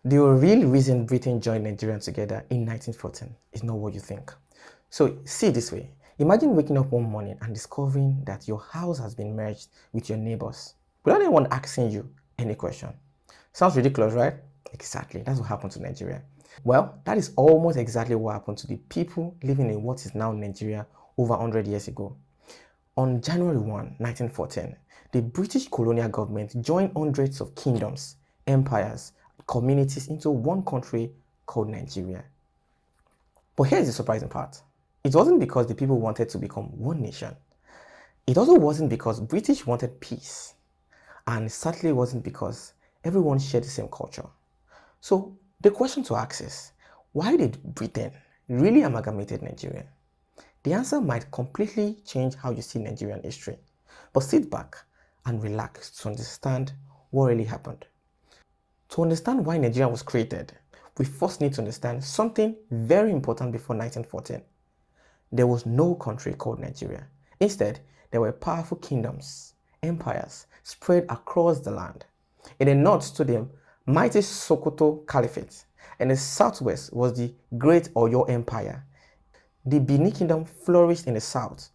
The real reason Britain joined Nigeria together in 1914 is not what you think. So see it this way. Imagine waking up one morning and discovering that your house has been merged with your neighbors without anyone asking you any question. Sounds ridiculous, right? Exactly. That's what happened to Nigeria. Well, that is almost exactly what happened to the people living in what is now Nigeria over 100 years ago. On January 1, 1914, the British colonial government joined hundreds of kingdoms, empires, communities into one country called Nigeria. But here's the surprising part. It wasn't because the people wanted to become one nation. It also wasn't because British wanted peace. And it certainly wasn't because everyone shared the same culture. So the question to ask is, why did Britain really amalgamated Nigeria? The answer might completely change how you see Nigerian history. But sit back and relax to understand what really happened. To understand why Nigeria was created, we first need to understand something very important before 1914. There was no country called Nigeria. Instead, there were powerful kingdoms, empires spread across the land. In the north stood the mighty Sokoto Caliphate. In the southwest was the Great Oyo Empire. The Benin Kingdom flourished in the south.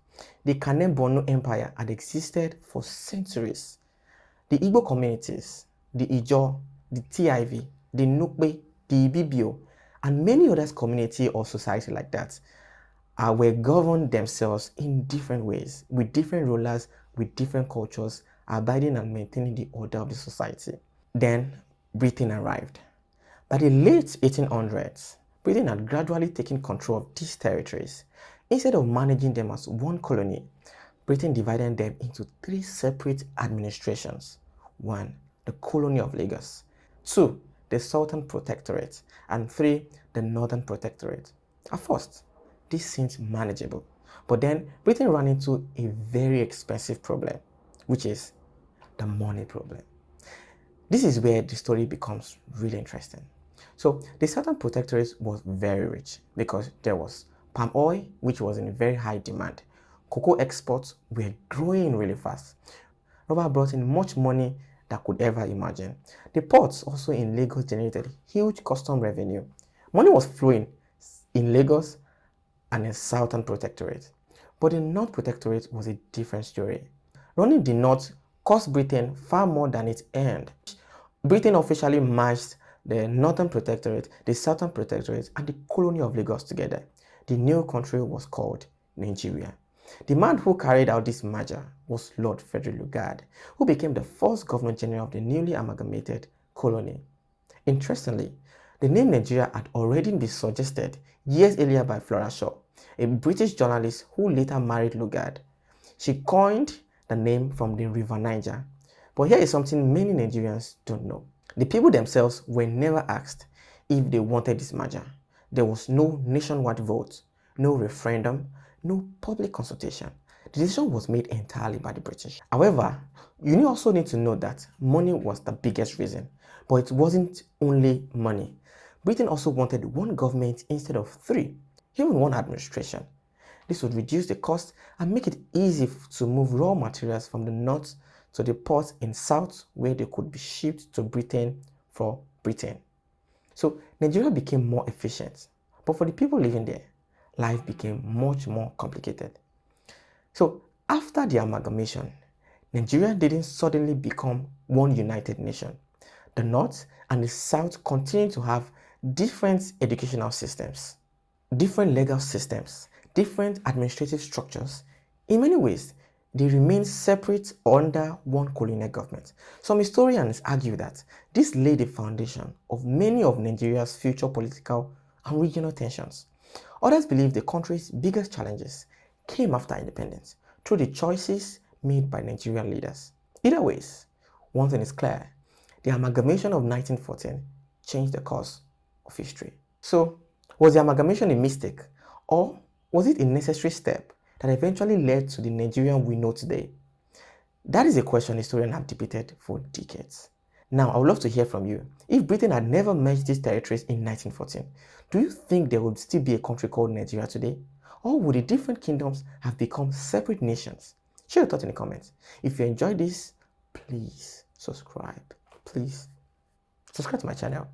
The Kanem-Borno Empire had existed for centuries. The Igbo communities, the Ijaw, the Tiv, the Nukbe, the Ibibio, and many other community or society like that were governed themselves in different ways, with different rulers, with different cultures, abiding and maintaining the order of the society. Then Britain arrived. By the late 1800s, Britain had gradually taken control of these territories. Instead of managing them as one colony, Britain divided them into three separate administrations. 1. The Colony of Lagos. 2. The Southern Protectorate. And 3. The Northern Protectorate. At first, this seemed manageable. But then Britain ran into a very expensive problem, which is the money problem. This is where the story becomes really interesting. So the Southern Protectorate was very rich because there was palm oil, which was in very high demand. Cocoa exports were growing really fast. Rubber brought in much money that could ever imagine. The ports also in Lagos generated huge custom revenue. Money was flowing in Lagos and in Southern Protectorate. But the North Protectorate was a different story. Running the North cost Britain far more than it earned. Britain officially merged the Northern Protectorate, the Southern Protectorate, and the Colony of Lagos together. The new country was called Nigeria. The man who carried out this merger was Lord Frederick Lugard, who became the first Governor General of the newly amalgamated colony. Interestingly, the name Nigeria had already been suggested years earlier by Flora, a British journalist who later married Lugard. She coined the name from the River Niger. But here is something many Nigerians don't know. The people themselves were never asked if they wanted this merger. There was no nationwide vote, no referendum, no public consultation. The decision was made entirely by the British. However, you also need to know that money was the biggest reason, but it wasn't only money. Britain also wanted one government instead of three, even one administration. This would reduce the cost and make it easy to move raw materials from the north to the ports in south where they could be shipped to Britain for Britain. So Nigeria became more efficient, but for the people living there, life became much more complicated. So after the amalgamation, Nigeria didn't suddenly become one united nation. The north and the south continued to have different educational systems, different legal systems, different administrative structures. In many ways, they remain separate under one colonial government. Some historians argue that this laid the foundation of many of Nigeria's future political and regional tensions. Others believe the country's biggest challenges came after independence through the choices made by Nigerian leaders. Either ways, one thing is clear: the amalgamation of 1914 changed the course of history. So, was the amalgamation a mistake, or was it a necessary step that eventually led to the Nigerian we know today? That is a question historians have debated for decades. Now, I would love to hear from you. If Britain had never merged these territories in 1914, do you think there would still be a country called Nigeria today? Or would the different kingdoms have become separate nations? Share your thoughts in the comments. If you enjoyed this, please subscribe. Please subscribe to my channel.